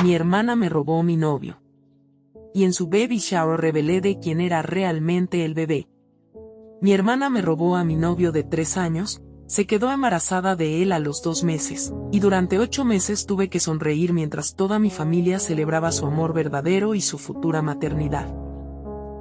mi hermana me robó mi novio. Y en su baby shower revelé de quién era realmente el bebé. Mi hermana me robó a mi novio de 3 años, se quedó embarazada de él a los 2 meses, y durante 8 meses tuve que sonreír mientras toda mi familia celebraba su amor verdadero y su futura maternidad.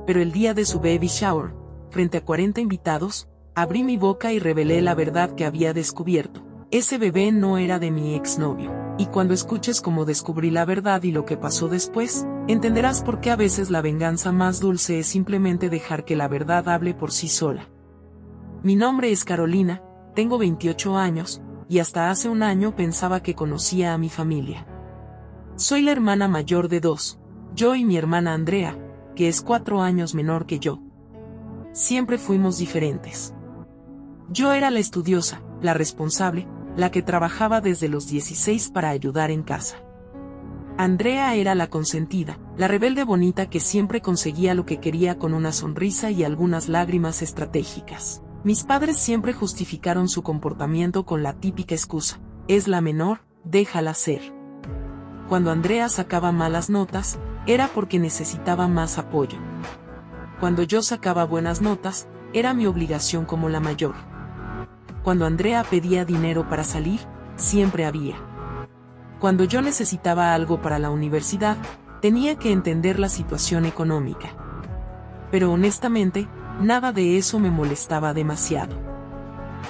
Pero el día de su baby shower, frente a 40 invitados, abrí mi boca y revelé la verdad que había descubierto. Ese bebé no era de mi exnovio. Y cuando escuches cómo descubrí la verdad y lo que pasó después, entenderás por qué a veces la venganza más dulce es simplemente dejar que la verdad hable por sí sola. Mi nombre es Carolina, tengo 28 años, y hasta hace un año pensaba que conocía a mi familia. Soy la hermana mayor de 2, yo y mi hermana Andrea, que es 4 años menor que yo. Siempre fuimos diferentes. Yo era la estudiosa, la responsable, la que trabajaba desde los 16 para ayudar en casa. Andrea era la consentida, la rebelde bonita que siempre conseguía lo que quería con una sonrisa y algunas lágrimas estratégicas. Mis padres siempre justificaron su comportamiento con la típica excusa: es la menor, déjala ser. Cuando Andrea sacaba malas notas, era porque necesitaba más apoyo. Cuando yo sacaba buenas notas, era mi obligación como la mayor. Cuando Andrea pedía dinero para salir, siempre había. Cuando yo necesitaba algo para la universidad, tenía que entender la situación económica. Pero honestamente, nada de eso me molestaba demasiado.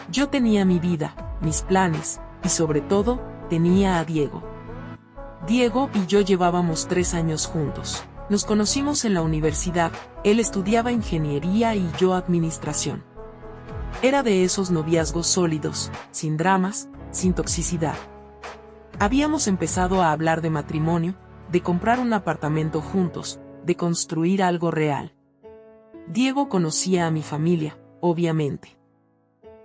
Yo tenía mi vida, mis planes, y sobre todo, tenía a Diego. Diego y yo llevábamos 3 años juntos. Nos conocimos en la universidad, él estudiaba ingeniería y yo administración. Era de esos noviazgos sólidos, sin dramas, sin toxicidad. Habíamos empezado a hablar de matrimonio, de comprar un apartamento juntos, de construir algo real. Diego conocía a mi familia, obviamente.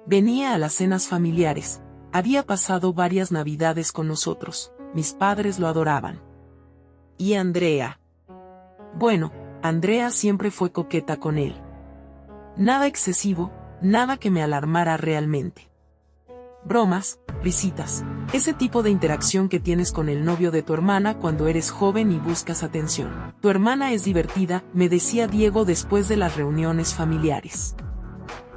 Venía a las cenas familiares, había pasado varias navidades con nosotros, mis padres lo adoraban. ¿Y Andrea? Bueno, Andrea siempre fue coqueta con él. Nada excesivo, nada que me alarmara realmente. Bromas, risitas, ese tipo de interacción que tienes con el novio de tu hermana cuando eres joven y buscas atención. Tu hermana es divertida, me decía Diego después de las reuniones familiares.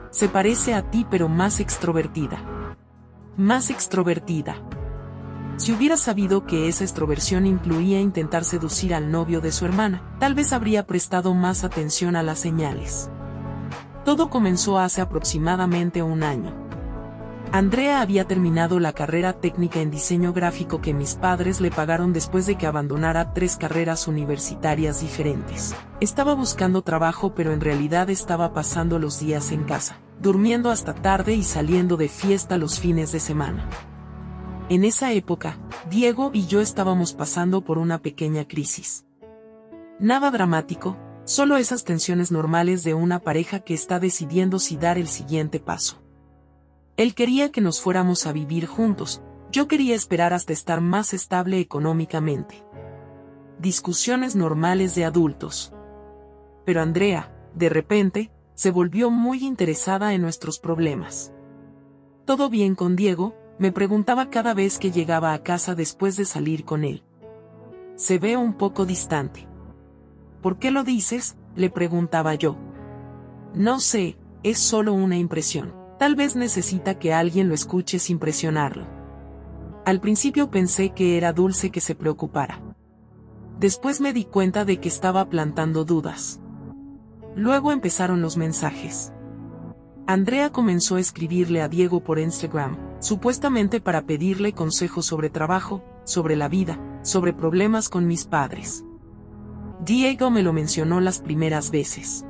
Se parece a ti pero más extrovertida. Más extrovertida. Si hubiera sabido que esa extroversión incluía intentar seducir al novio de su hermana, tal vez habría prestado más atención a las señales. Todo comenzó hace aproximadamente 1 año. Andrea había terminado la carrera técnica en diseño gráfico que mis padres le pagaron después de que abandonara 3 carreras universitarias diferentes. Estaba buscando trabajo pero en realidad estaba pasando los días en casa, durmiendo hasta tarde y saliendo de fiesta los fines de semana. En esa época, Diego y yo estábamos pasando por una pequeña crisis. Nada dramático, solo esas tensiones normales de una pareja que está decidiendo si dar el siguiente paso. Él quería que nos fuéramos a vivir juntos, yo quería esperar hasta estar más estable económicamente. Discusiones normales de adultos. Pero Andrea, de repente, se volvió muy interesada en nuestros problemas. ¿Todo bien con Diego?, me preguntaba cada vez que llegaba a casa después de salir con él. Se ve un poco distante. ¿Por qué lo dices?, le preguntaba yo. No sé, es solo una impresión. Tal vez necesita que alguien lo escuche sin presionarlo. Al principio pensé que era dulce que se preocupara. Después me di cuenta de que estaba plantando dudas. Luego empezaron los mensajes. Andrea comenzó a escribirle a Diego por Instagram, supuestamente para pedirle consejos sobre trabajo, sobre la vida, sobre problemas con mis padres. Diego me lo mencionó las primeras veces.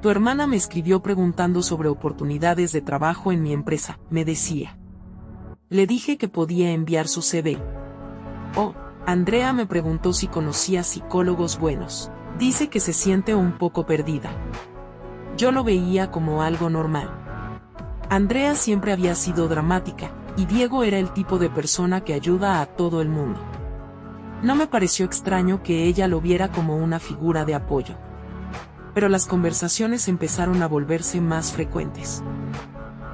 Tu hermana me escribió preguntando sobre oportunidades de trabajo en mi empresa, me decía. Le dije que podía enviar su CV. Oh, Andrea me preguntó si conocía psicólogos buenos. Dice que se siente un poco perdida. Yo lo veía como algo normal. Andrea siempre había sido dramática, y Diego era el tipo de persona que ayuda a todo el mundo. No me pareció extraño que ella lo viera como una figura de apoyo. Pero las conversaciones empezaron a volverse más frecuentes.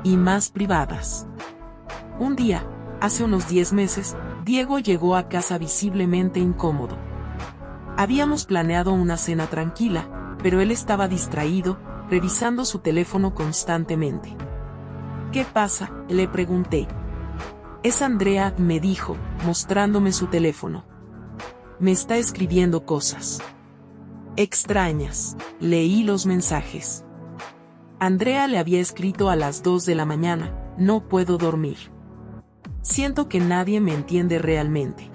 Y más privadas. Un día, hace unos 10 meses, Diego llegó a casa visiblemente incómodo. Habíamos planeado una cena tranquila, pero él estaba distraído, revisando su teléfono constantemente. ¿Qué pasa?, le pregunté. Es Andrea, me dijo, mostrándome su teléfono. Me está escribiendo cosas extrañas. Leí los mensajes. Andrea le había escrito a las 2 de la mañana, no puedo dormir. Siento que nadie me entiende realmente.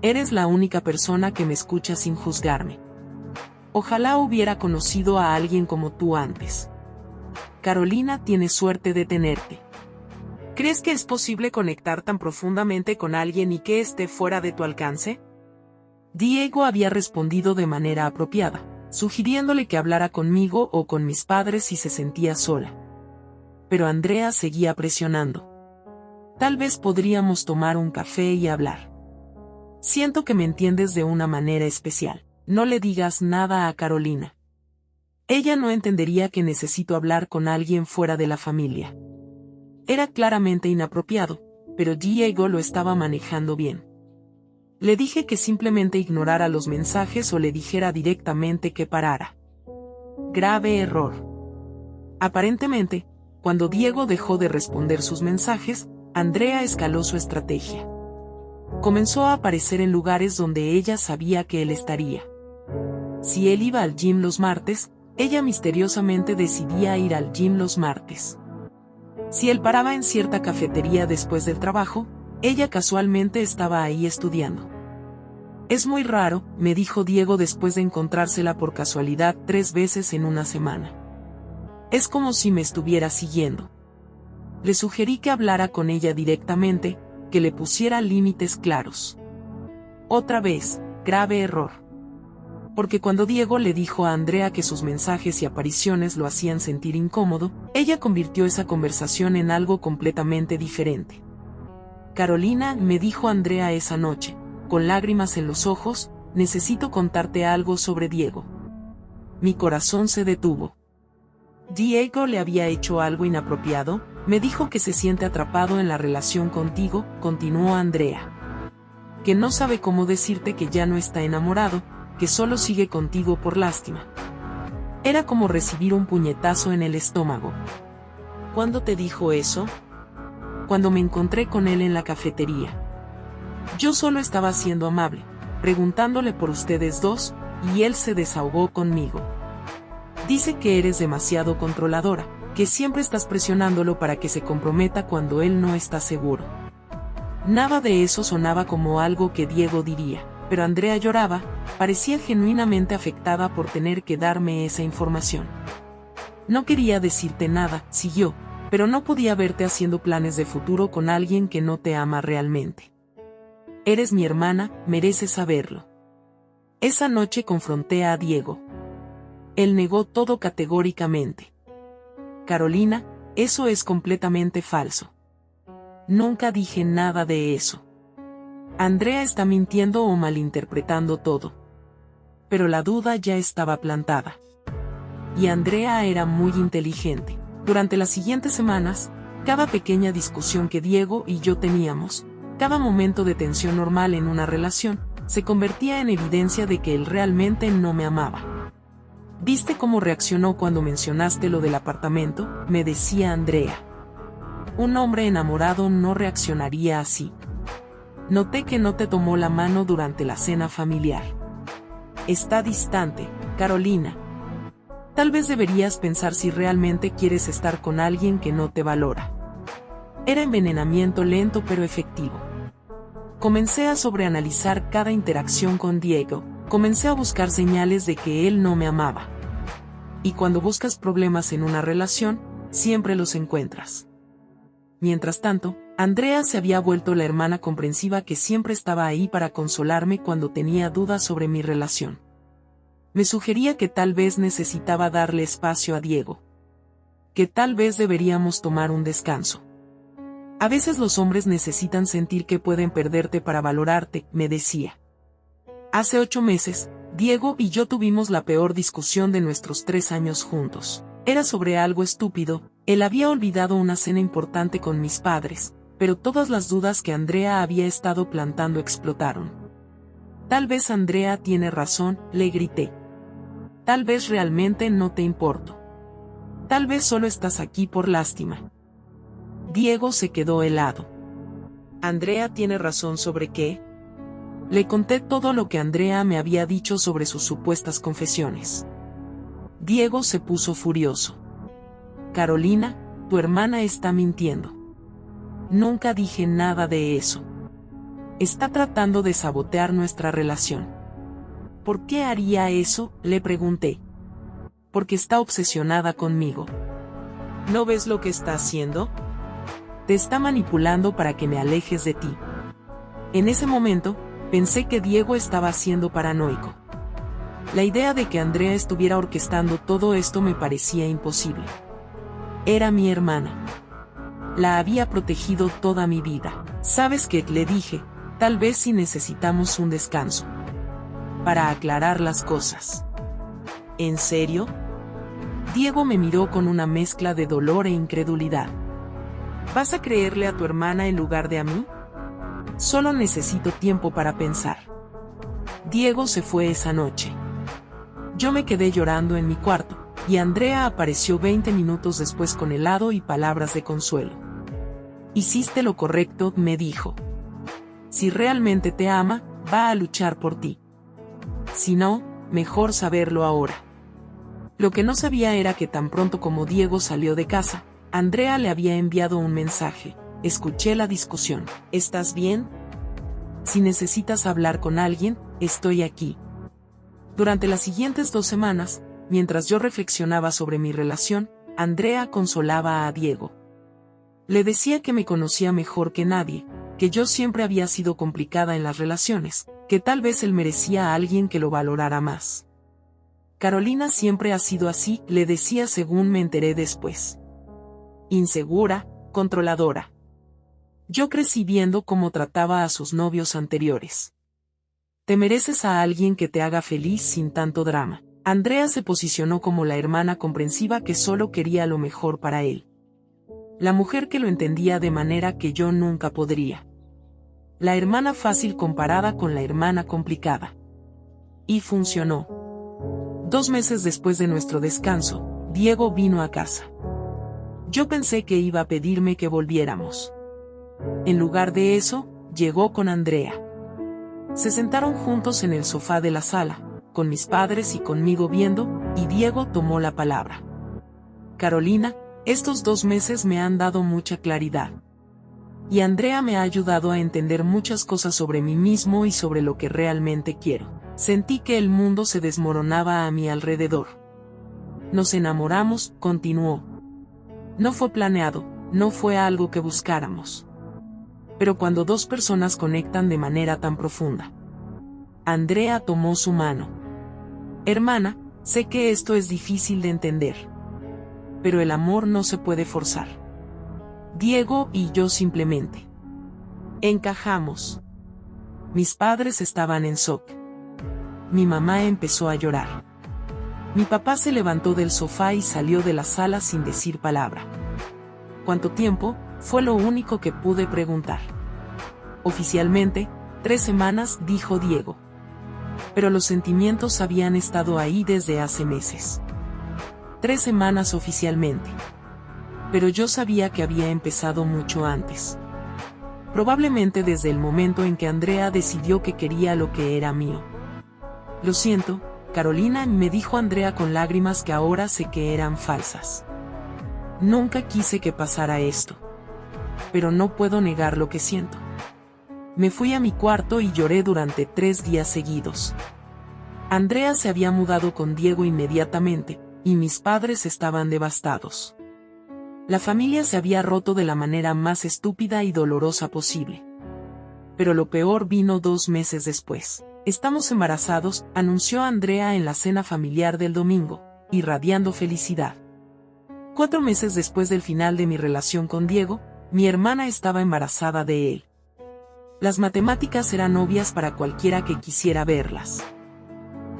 Eres la única persona que me escucha sin juzgarme. Ojalá hubiera conocido a alguien como tú antes. Carolina tiene suerte de tenerte. ¿Crees que es posible conectar tan profundamente con alguien y que esté fuera de tu alcance? Diego había respondido de manera apropiada, sugiriéndole que hablara conmigo o con mis padres si se sentía sola. Pero Andrea seguía presionando. Tal vez podríamos tomar un café y hablar. Siento que me entiendes de una manera especial. No le digas nada a Carolina. Ella no entendería que necesito hablar con alguien fuera de la familia. Era claramente inapropiado, pero Diego lo estaba manejando bien. Le dije que simplemente ignorara los mensajes o le dijera directamente que parara. Grave error. Aparentemente, cuando Diego dejó de responder sus mensajes, Andrea escaló su estrategia. Comenzó a aparecer en lugares donde ella sabía que él estaría. Si él iba al gym los martes, ella misteriosamente decidía ir al gym los martes. Si él paraba en cierta cafetería después del trabajo, ella casualmente estaba ahí estudiando. Es muy raro, me dijo Diego después de encontrársela por casualidad 3 veces en una semana. Es como si me estuviera siguiendo. Le sugerí que hablara con ella directamente, que le pusiera límites claros. Otra vez, grave error. Porque cuando Diego le dijo a Andrea que sus mensajes y apariciones lo hacían sentir incómodo, ella convirtió esa conversación en algo completamente diferente. Carolina, me dijo Andrea esa noche, con lágrimas en los ojos, necesito contarte algo sobre Diego. Mi corazón se detuvo. ¿Diego le había hecho algo inapropiado? Me dijo que se siente atrapado en la relación contigo, continuó Andrea. Que no sabe cómo decirte que ya no está enamorado, que solo sigue contigo por lástima. Era como recibir un puñetazo en el estómago. ¿Cuándo te dijo eso? Cuando me encontré con él en la cafetería. Yo solo estaba siendo amable, preguntándole por ustedes dos, y él se desahogó conmigo. Dice que eres demasiado controladora, que siempre estás presionándolo para que se comprometa cuando él no está seguro. Nada de eso sonaba como algo que Diego diría, pero Andrea lloraba, parecía genuinamente afectada por tener que darme esa información. No quería decirte nada, siguió, pero no podía verte haciendo planes de futuro con alguien que no te ama realmente. Eres mi hermana, mereces saberlo. Esa noche confronté a Diego. Él negó todo categóricamente. Carolina, eso es completamente falso. Nunca dije nada de eso. Andrea está mintiendo o malinterpretando todo. Pero la duda ya estaba plantada. Y Andrea era muy inteligente. Durante las siguientes semanas, cada pequeña discusión que Diego y yo teníamos, cada momento de tensión normal en una relación, se convertía en evidencia de que él realmente no me amaba. ¿Viste cómo reaccionó cuando mencionaste lo del apartamento?, me decía Andrea. Un hombre enamorado no reaccionaría así. Noté que no te tomó la mano durante la cena familiar. Está distante, Carolina. Tal vez deberías pensar si realmente quieres estar con alguien que no te valora. Era envenenamiento lento pero efectivo. Comencé a sobreanalizar cada interacción con Diego, comencé a buscar señales de que él no me amaba. Y cuando buscas problemas en una relación, siempre los encuentras. Mientras tanto, Andrea se había vuelto la hermana comprensiva que siempre estaba ahí para consolarme cuando tenía dudas sobre mi relación. Me sugería que tal vez necesitaba darle espacio a Diego. Que tal vez deberíamos tomar un descanso. A veces los hombres necesitan sentir que pueden perderte para valorarte, me decía. Hace 8 meses, Diego y yo tuvimos la peor discusión de nuestros 3 años juntos. Era sobre algo estúpido, él había olvidado una cena importante con mis padres, pero todas las dudas que Andrea había estado plantando explotaron. Tal vez Andrea tiene razón, le grité. Tal vez realmente no te importo. Tal vez solo estás aquí por lástima. Diego se quedó helado. ¿Andrea tiene razón sobre qué? Le conté todo lo que Andrea me había dicho sobre sus supuestas confesiones. Diego se puso furioso. Carolina, tu hermana está mintiendo. Nunca dije nada de eso. Está tratando de sabotear nuestra relación. ¿Por qué haría eso?, le pregunté. Porque está obsesionada conmigo. ¿No ves lo que está haciendo? Te está manipulando para que me alejes de ti. En ese momento, pensé que Diego estaba siendo paranoico. La idea de que Andrea estuviera orquestando todo esto me parecía imposible. Era mi hermana. La había protegido toda mi vida. ¿Sabes qué?, le dije, tal vez si necesitamos un descanso. Para aclarar las cosas. ¿En serio? Diego me miró con una mezcla de dolor e incredulidad. ¿Vas a creerle a tu hermana en lugar de a mí? Solo necesito tiempo para pensar. Diego se fue esa noche. Yo me quedé llorando en mi cuarto, y Andrea apareció 20 minutos después con helado y palabras de consuelo. Hiciste lo correcto, me dijo. Si realmente te ama, va a luchar por ti. Si no, mejor saberlo ahora. Lo que no sabía era que tan pronto como Diego salió de casa, Andrea le había enviado un mensaje. Escuché la discusión. ¿Estás bien? Si necesitas hablar con alguien, estoy aquí. Durante las siguientes 2 semanas, mientras yo reflexionaba sobre mi relación, Andrea consolaba a Diego. Le decía que me conocía mejor que nadie, que yo siempre había sido complicada en las relaciones, que tal vez él merecía a alguien que lo valorara más. Carolina siempre ha sido así, le decía según me enteré después. Insegura, controladora. Yo crecí viendo cómo trataba a sus novios anteriores. Te mereces a alguien que te haga feliz sin tanto drama. Andrea se posicionó como la hermana comprensiva que solo quería lo mejor para él. La mujer que lo entendía de manera que yo nunca podría. La hermana fácil comparada con la hermana complicada. Y funcionó. 2 meses después de nuestro descanso, Diego vino a casa. Yo pensé que iba a pedirme que volviéramos. En lugar de eso, llegó con Andrea. Se sentaron juntos en el sofá de la sala, con mis padres y conmigo viendo, y Diego tomó la palabra. Carolina, estos 2 meses me han dado mucha claridad. Y Andrea me ha ayudado a entender muchas cosas sobre mí mismo y sobre lo que realmente quiero. Sentí que el mundo se desmoronaba a mi alrededor. Nos enamoramos, continuó. No fue planeado, no fue algo que buscáramos. Pero cuando 2 personas conectan de manera tan profunda. Andrea tomó su mano. Hermana, sé que esto es difícil de entender. Pero el amor no se puede forzar. Diego y yo simplemente encajamos. Mis padres estaban en shock. Mi mamá empezó a llorar. Mi papá se levantó del sofá y salió de la sala sin decir palabra. ¿Cuánto tiempo? Fue lo único que pude preguntar. Oficialmente, 3 semanas, dijo Diego. Pero los sentimientos habían estado ahí desde hace meses. 3 semanas oficialmente. Pero yo sabía que había empezado mucho antes. Probablemente desde el momento en que Andrea decidió que quería lo que era mío. Lo siento, Carolina, me dijo Andrea con lágrimas que ahora sé que eran falsas. Nunca quise que pasara esto. Pero no puedo negar lo que siento. Me fui a mi cuarto y lloré durante 3 días seguidos. Andrea se había mudado con Diego inmediatamente, y mis padres estaban devastados. La familia se había roto de la manera más estúpida y dolorosa posible. Pero lo peor vino 2 meses después. Estamos embarazados, anunció Andrea en la cena familiar del domingo, irradiando felicidad. 4 meses después del final de mi relación con Diego, mi hermana estaba embarazada de él. Las matemáticas eran obvias para cualquiera que quisiera verlas.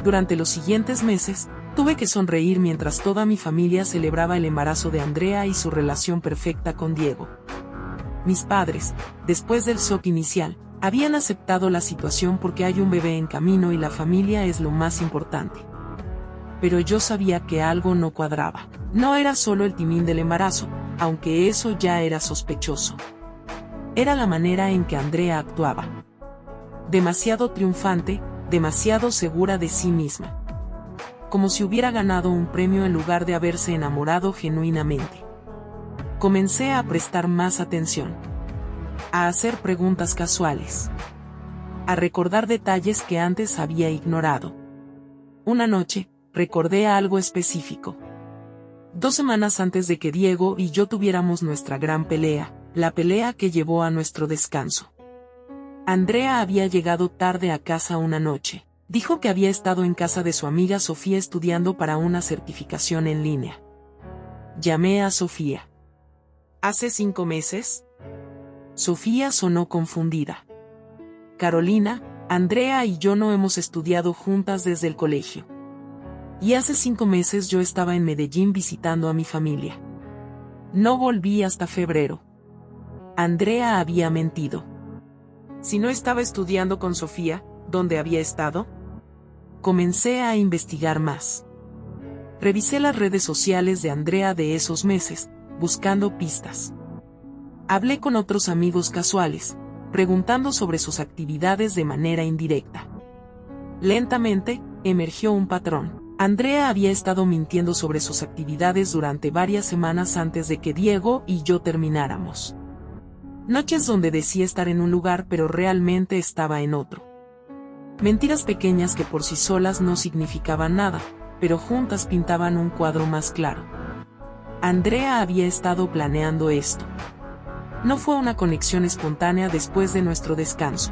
Durante los siguientes meses, tuve que sonreír mientras toda mi familia celebraba el embarazo de Andrea y su relación perfecta con Diego. Mis padres, después del shock inicial, habían aceptado la situación porque hay un bebé en camino y la familia es lo más importante. Pero yo sabía que algo no cuadraba. No era solo el timín del embarazo, aunque eso ya era sospechoso. Era la manera en que Andrea actuaba. Demasiado triunfante, demasiado segura de sí misma. Como si hubiera ganado un premio en lugar de haberse enamorado genuinamente. Comencé a prestar más atención. A hacer preguntas casuales. A recordar detalles que antes había ignorado. Una noche, recordé algo específico. 2 semanas antes de que Diego y yo tuviéramos nuestra gran pelea, la pelea que llevó a nuestro descanso. Andrea había llegado tarde a casa una noche. Dijo que había estado en casa de su amiga Sofía estudiando para una certificación en línea. Llamé a Sofía. ¿Hace 5 meses? Sofía sonó confundida. Carolina, Andrea y yo no hemos estudiado juntas desde el colegio. Y hace 5 meses yo estaba en Medellín visitando a mi familia. No volví hasta febrero. Andrea había mentido. Si no estaba estudiando con Sofía, ¿dónde había estado? Comencé a investigar más. Revisé las redes sociales de Andrea de esos meses, buscando pistas. Hablé con otros amigos casuales, preguntando sobre sus actividades de manera indirecta. Lentamente, emergió un patrón. Andrea había estado mintiendo sobre sus actividades durante varias semanas antes de que Diego y yo termináramos. Noches donde decía estar en un lugar pero realmente estaba en otro. Mentiras pequeñas que por sí solas no significaban nada, pero juntas pintaban un cuadro más claro. Andrea había estado planeando esto. No fue una conexión espontánea después de nuestro descanso.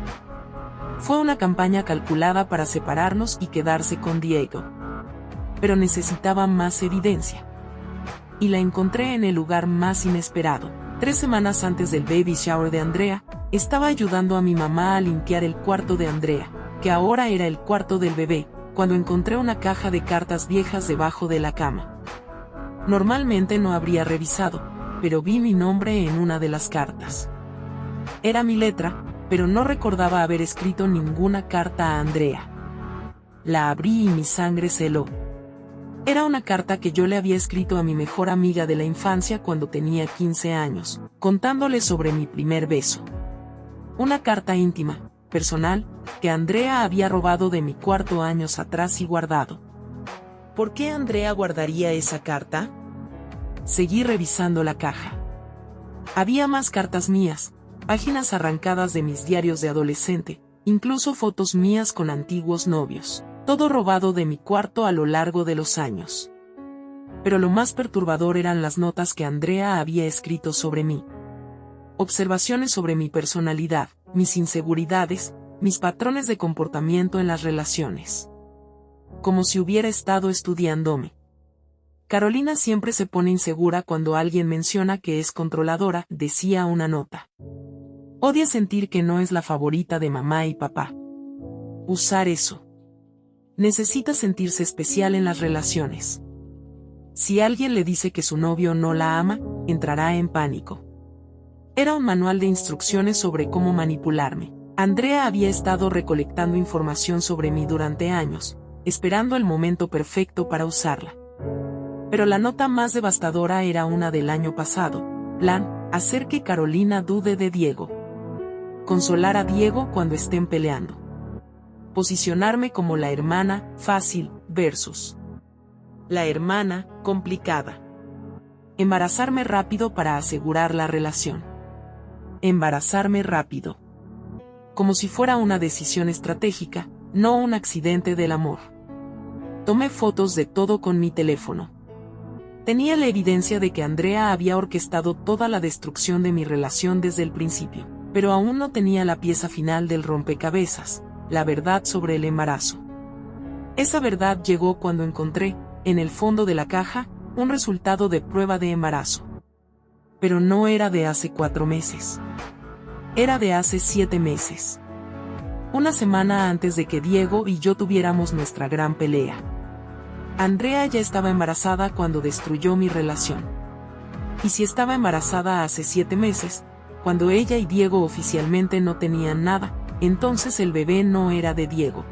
Fue una campaña calculada para separarnos y quedarse con Diego. Pero necesitaba más evidencia. Y la encontré en el lugar más inesperado. 3 semanas antes del baby shower de Andrea, estaba ayudando a mi mamá a limpiar el cuarto de Andrea, que ahora era el cuarto del bebé, cuando encontré una caja de cartas viejas debajo de la cama. Normalmente no habría revisado, pero vi mi nombre en una de las cartas. Era mi letra, pero no recordaba haber escrito ninguna carta a Andrea. La abrí y mi sangre se heló. Era una carta que yo le había escrito a mi mejor amiga de la infancia cuando tenía 15 años, contándole sobre mi primer beso. Una carta íntima, personal, que Andrea había robado de mi cuarto años atrás y guardado. ¿Por qué Andrea guardaría esa carta? Seguí revisando la caja. Había más cartas mías, páginas arrancadas de mis diarios de adolescente, incluso fotos mías con antiguos novios. Todo robado de mi cuarto a lo largo de los años. Pero lo más perturbador eran las notas que Andrea había escrito sobre mí. Observaciones sobre mi personalidad, mis inseguridades, mis patrones de comportamiento en las relaciones. Como si hubiera estado estudiándome. Carolina siempre se pone insegura cuando alguien menciona que es controladora, decía una nota. Odia sentir que no es la favorita de mamá y papá. Usar eso. Necesita sentirse especial en las relaciones. Si alguien le dice que su novio no la ama, entrará en pánico. Era un manual de instrucciones sobre cómo manipularme. Andrea había estado recolectando información sobre mí durante años, esperando el momento perfecto para usarla. Pero la nota más devastadora era una del año pasado. Plan, hacer que Carolina dude de Diego. Consolar a Diego cuando estén peleando. Posicionarme como la hermana fácil versus la hermana complicada. Embarazarme rápido para asegurar la relación. Embarazarme rápido. Como si fuera una decisión estratégica, no un accidente del amor. Tomé fotos de todo con mi teléfono. Tenía la evidencia de que Andrea había orquestado toda la destrucción de mi relación desde el principio, pero aún no tenía la pieza final del rompecabezas. La verdad sobre el embarazo. Esa verdad llegó cuando encontré, en el fondo de la caja, un resultado de prueba de embarazo. Pero no era de hace 4 meses. Era de hace 7 meses. Una semana antes de que Diego y yo tuviéramos nuestra gran pelea. Andrea ya estaba embarazada cuando destruyó mi relación. Y si estaba embarazada hace 7 meses, cuando ella y Diego oficialmente no tenían nada, entonces el bebé no era de Diego.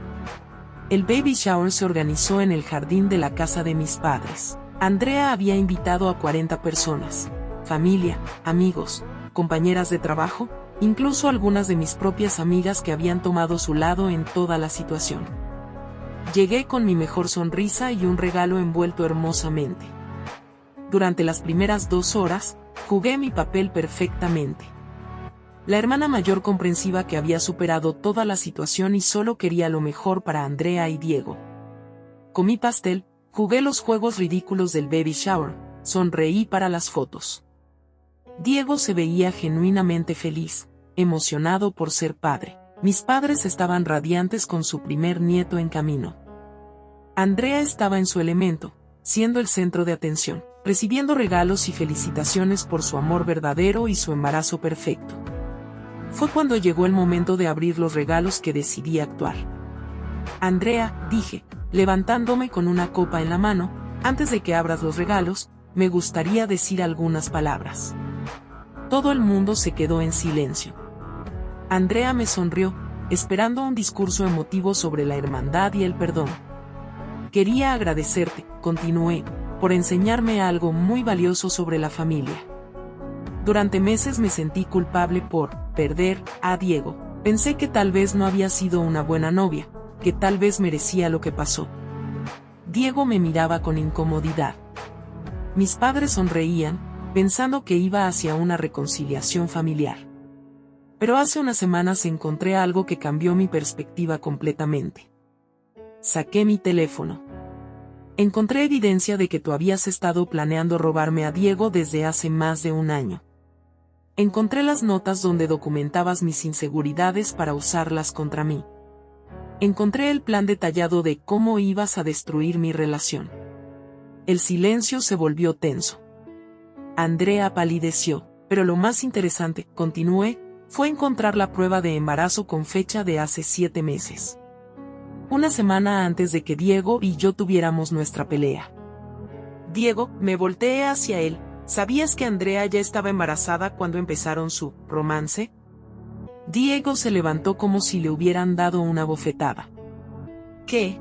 El baby shower se organizó en el jardín de la casa de mis padres. Andrea había invitado a 40 personas, familia, amigos, compañeras de trabajo, incluso algunas de mis propias amigas que habían tomado su lado en toda la situación. Llegué con mi mejor sonrisa y un regalo envuelto hermosamente. Durante las primeras 2 horas, jugué mi papel perfectamente. La hermana mayor comprensiva que había superado toda la situación y solo quería lo mejor para Andrea y Diego. Comí pastel, jugué los juegos ridículos del baby shower, sonreí para las fotos. Diego se veía genuinamente feliz, emocionado por ser padre. Mis padres estaban radiantes con su primer nieto en camino. Andrea estaba en su elemento, siendo el centro de atención, recibiendo regalos y felicitaciones por su amor verdadero y su embarazo perfecto. Fue cuando llegó el momento de abrir los regalos que decidí actuar. Andrea, dije, levantándome con una copa en la mano, antes de que abras los regalos, me gustaría decir algunas palabras. Todo el mundo se quedó en silencio. Andrea me sonrió, esperando un discurso emotivo sobre la hermandad y el perdón. Quería agradecerte, continué, por enseñarme algo muy valioso sobre la familia. Durante meses me sentí culpable por perder a Diego. Pensé que tal vez no había sido una buena novia, que tal vez merecía lo que pasó. Diego me miraba con incomodidad. Mis padres sonreían, pensando que iba hacia una reconciliación familiar. Pero hace unas semanas encontré algo que cambió mi perspectiva completamente. Saqué mi teléfono. Encontré evidencia de que tú habías estado planeando robarme a Diego desde hace más de 1 año. Encontré las notas donde documentabas mis inseguridades para usarlas contra mí. Encontré el plan detallado de cómo ibas a destruir mi relación. El silencio se volvió tenso. Andrea palideció, pero lo más interesante, continué, fue encontrar la prueba de embarazo con fecha de hace 7 meses. 1 semana antes de que Diego y yo tuviéramos nuestra pelea. Diego, me volteé hacia él. ¿Sabías que Andrea ya estaba embarazada cuando empezaron su romance? Diego se levantó como si le hubieran dado una bofetada. ¿Qué?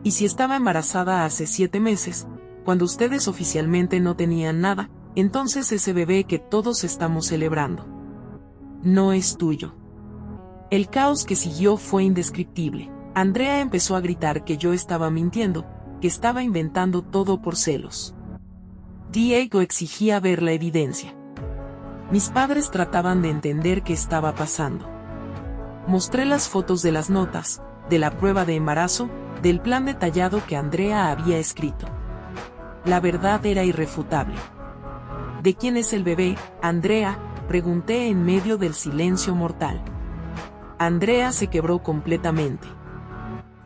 ¿Y si estaba embarazada hace 7 meses, cuando ustedes oficialmente no tenían nada, entonces ese bebé que todos estamos celebrando no es tuyo? El caos que siguió fue indescriptible. Andrea empezó a gritar que yo estaba mintiendo, que estaba inventando todo por celos. Diego exigía ver la evidencia. Mis padres trataban de entender qué estaba pasando. Mostré las fotos de las notas, de la prueba de embarazo, del plan detallado que Andrea había escrito. La verdad era irrefutable. ¿De quién es el bebé, Andrea?, pregunté en medio del silencio mortal. Andrea se quebró completamente.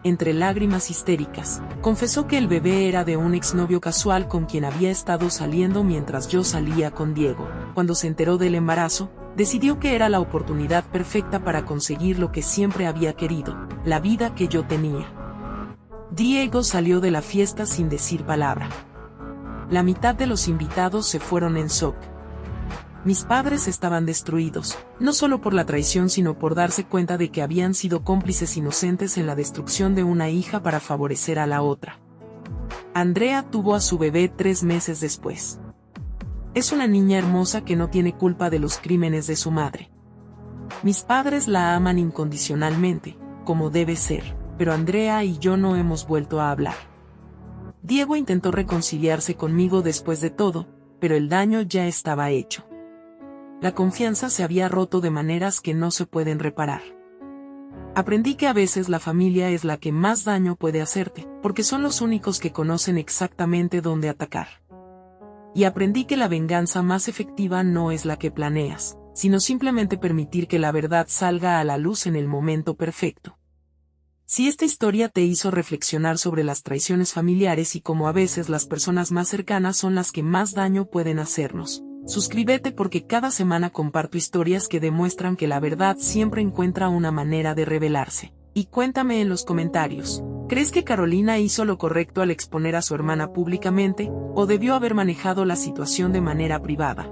Entre lágrimas histéricas, confesó que el bebé era de un exnovio casual con quien había estado saliendo mientras yo salía con Diego. Cuando se enteró del embarazo, decidió que era la oportunidad perfecta para conseguir lo que siempre había querido, la vida que yo tenía. Diego salió de la fiesta sin decir palabra. La mitad de los invitados se fueron en shock. Mis padres estaban destruidos, no solo por la traición sino por darse cuenta de que habían sido cómplices inocentes en la destrucción de una hija para favorecer a la otra. Andrea tuvo a su bebé 3 meses después. Es una niña hermosa que no tiene culpa de los crímenes de su madre. Mis padres la aman incondicionalmente, como debe ser, pero Andrea y yo no hemos vuelto a hablar. Diego intentó reconciliarse conmigo después de todo, pero el daño ya estaba hecho. La confianza se había roto de maneras que no se pueden reparar. Aprendí que a veces la familia es la que más daño puede hacerte, porque son los únicos que conocen exactamente dónde atacar. Y aprendí que la venganza más efectiva no es la que planeas, sino simplemente permitir que la verdad salga a la luz en el momento perfecto. Si esta historia te hizo reflexionar sobre las traiciones familiares y cómo a veces las personas más cercanas son las que más daño pueden hacernos, suscríbete porque cada semana comparto historias que demuestran que la verdad siempre encuentra una manera de revelarse. Y cuéntame en los comentarios, ¿crees que Carolina hizo lo correcto al exponer a su hermana públicamente, o debió haber manejado la situación de manera privada?